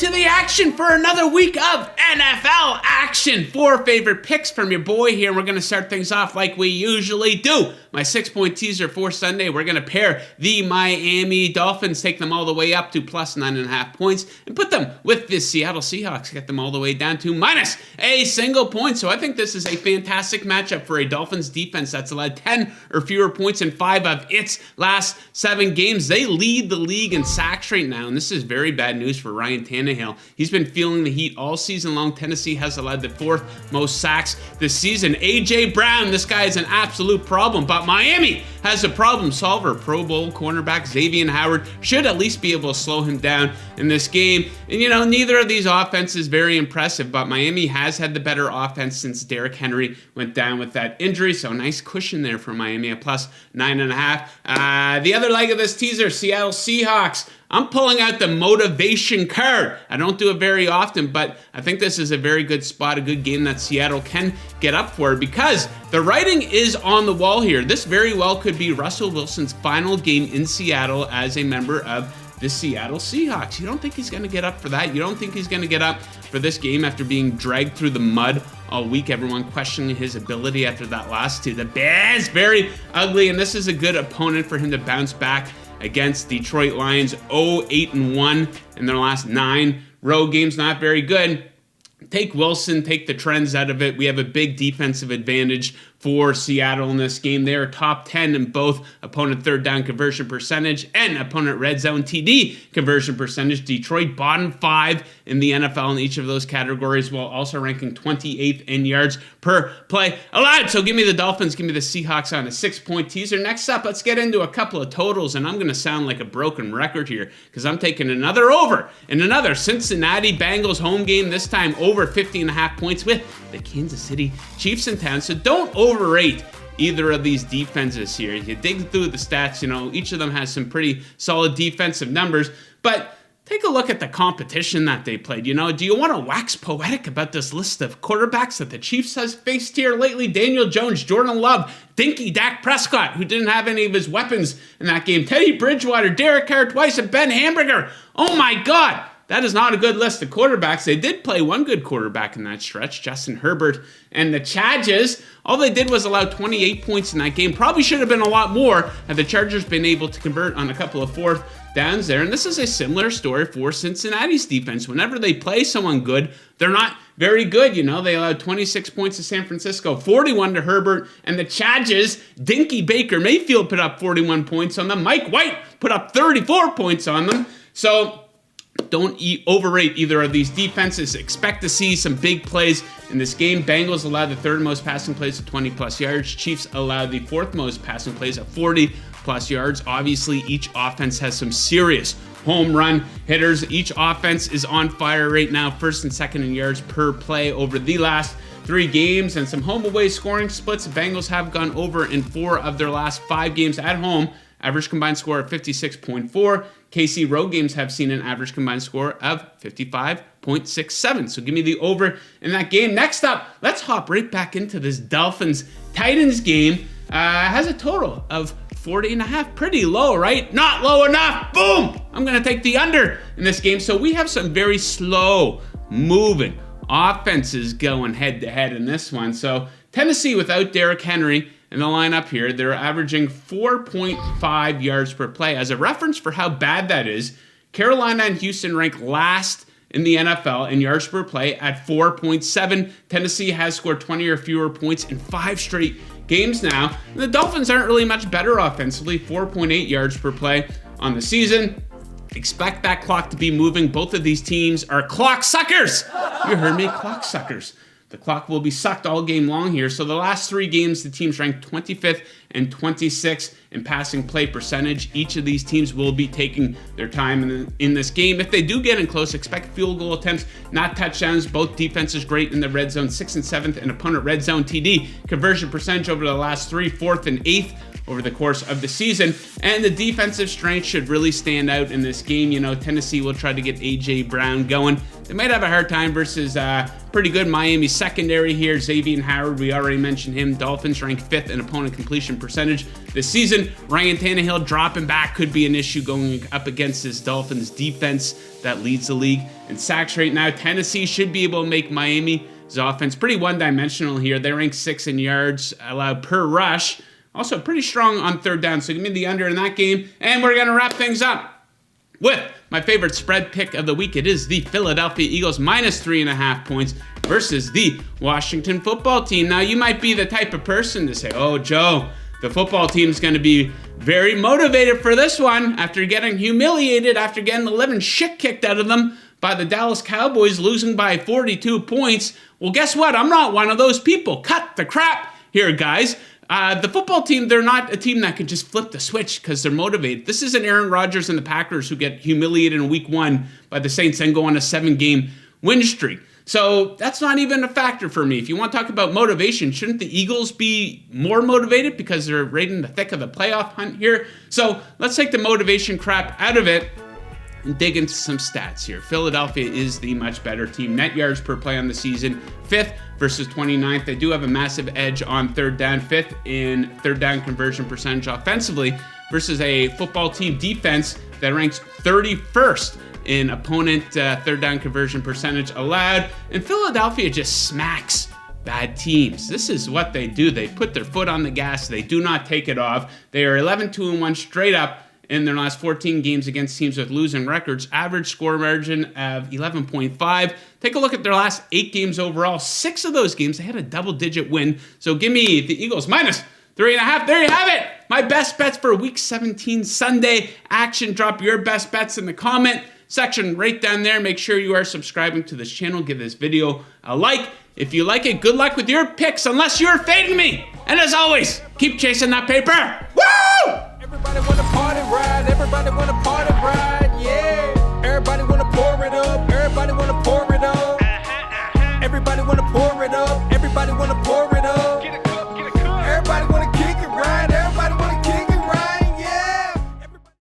into the action for another week of NFL action. 4 favorite picks from your boy here. We're going to start things off like we usually do. My 6-point teaser for Sunday, we're going to pair the Miami Dolphins, take them all the way up to plus 9.5 points, and put them with the Seattle Seahawks, get them all the way down to minus a single point. So I think this is a fantastic matchup for a Dolphins defense that's allowed 10 or fewer points in 5 of its last 7 games. They lead the league in sacks right now, and this is very bad news for Ryan Tannehill. He's been feeling the heat all season long. Tennessee has allowed the 4th most sacks this season. A.J. Brown, this guy is an absolute problem, but Miami has a problem solver. Pro Bowl cornerback Xavier Howard should at least be able to slow him down in this game. And neither of these offenses very impressive, but Miami has had the better offense since Derrick Henry went down with that injury. So nice cushion there for Miami at plus 9.5. The other leg of this teaser, Seattle Seahawks. I'm pulling out the motivation card. I don't do it very often, but I think this is a very good spot, a good game that Seattle can get up for because the writing is on the wall here. This very well could be Russell Wilson's final game in Seattle as a member of the Seattle Seahawks. You don't think he's going to get up for that? You don't think he's going to get up for this game after being dragged through the mud all week? Everyone questioning his ability after that loss to the Bears. Very ugly, and this is a good opponent for him to bounce back against Detroit Lions. 0-8-1 in their last 9 road games. Not very good. Take Wilson, take the trends out of it. We have a big defensive advantage for Seattle in this game. They are top 10 in both opponent third down conversion percentage and opponent red zone TD conversion percentage. Detroit bottom 5 in the NFL in each of those categories, while also ranking 28th in yards per play allowed. So give me the Dolphins, give me the Seahawks on a 6-point teaser. Next up, let's get into a couple of totals, and I'm going to sound like a broken record here because I'm taking another over in another Cincinnati Bengals home game, this time over 50.5 points with the Kansas City Chiefs in town. So don't overrate either of these defenses here. You dig through the stats, each of them has some pretty solid defensive numbers, but take a look at the competition that they played. Do you want to wax poetic about this list of quarterbacks that the Chiefs has faced here lately? Daniel Jones, Jordan Love, dinky Dak Prescott, who didn't have any of his weapons in that game, Teddy Bridgewater, Derek Carr twice, and Ben Hamburger. Oh my God! That is not a good list of quarterbacks. They did play one good quarterback in that stretch, Justin Herbert. And the Chargers, all they did was allow 28 points in that game. Probably should have been a lot more had the Chargers been able to convert on a couple of 4th downs there. And this is a similar story for Cincinnati's defense. Whenever they play someone good, they're not very good. They allowed 26 points to San Francisco, 41 to Herbert. And the Chargers, dinky Baker Mayfield put up 41 points on them. Mike White put up 34 points on them. So don't overrate either of these defenses. Expect to see some big plays in this game. Bengals allowed the 3rd most passing plays at 20+ yards. Chiefs allowed the 4th most passing plays at 40+ yards. Obviously, each offense has some serious home run hitters. Each offense is on fire right now, 1st and 2nd in yards per play over the last 3 games, and some home-away scoring splits. The Bengals have gone over in 4 of their last 5 games at home. Average combined score of 56.4. KC road games have seen an average combined score of 55.67. So give me the over in that game. Next up, let's hop right back into this Dolphins-Titans game. Has a total of 40.5. Pretty low, right? Not low enough. Boom! I'm going to take the under in this game. So we have some very slow-moving offenses going head-to-head in this one. So Tennessee without Derrick Henry in the lineup here, they're averaging 4.5 yards per play. As a reference for how bad that is, Carolina and Houston rank last in the NFL in yards per play at 4.7. Tennessee has scored 20 or fewer points in 5 straight games now. And the Dolphins aren't really much better offensively, 4.8 yards per play on the season. Expect that clock to be moving. Both of these teams are clock suckers. You heard me, clock suckers. The clock will be sucked all game long here. So the last 3 games, the teams ranked 25th and 26th in passing play percentage. Each of these teams will be taking their time in this game. If they do get in close, expect field goal attempts, not touchdowns. Both defenses great in the red zone, 6th and 7th in opponent red zone TD conversion percentage over the last 3, 4th and 8th over the course of the season. And the defensive strength should really stand out in this game. You know, Tennessee will try to get A.J. Brown going. They might have a hard time versus pretty good Miami secondary here. Xavier Howard, we already mentioned him. Dolphins ranked 5th in opponent completion percentage this season. Ryan Tannehill dropping back could be an issue going up against this Dolphins defense that leads the league in sacks right now. Tennessee should be able to make Miami's offense pretty one-dimensional here. They rank 6th in yards allowed per rush. Also pretty strong on third down. So give me the under in that game. And we're going to wrap things up with my favorite spread pick of the week. It is the Philadelphia Eagles minus 3.5 points versus the Washington football team. Now, you might be the type of person to say, oh, Joe, the football team's going to be very motivated for this one after getting humiliated, after getting the living shit kicked out of them by the Dallas Cowboys, losing by 42 points. Well, guess what? I'm not one of those people. Cut the crap here, guys. The football team, they're not a team that can just flip the switch because they're motivated. This isn't Aaron Rodgers and the Packers who get humiliated in week 1 by the Saints and go on a 7-game win streak. So that's not even a factor for me. If you want to talk about motivation, shouldn't the Eagles be more motivated because they're right in the thick of the playoff hunt here? So let's take the motivation crap out of it and dig into some stats here. Philadelphia is the much better team. Net yards per play on the season, 5th versus 29th. They do have a massive edge on third down, 5th in third down conversion percentage offensively versus a football team defense that ranks 31st in opponent third down conversion percentage allowed. And Philadelphia just smacks bad teams. This is what they do. They put their foot on the gas. They do not take it off. They are 11-2-1 straight up in their last 14 games against teams with losing records. Average score margin of 11.5. Take a look at their last 8 games overall. 6 of those games, they had a double-digit win. So give me the Eagles minus 3.5. There you have it. My best bets for Week 17 Sunday action. Drop your best bets in the comment section right down there. Make sure you are subscribing to this channel. Give this video a like. If you like it, good luck with your picks, unless you're fading me. And as always, keep chasing that paper. Woo! Everybody wanna party ride, everybody wanna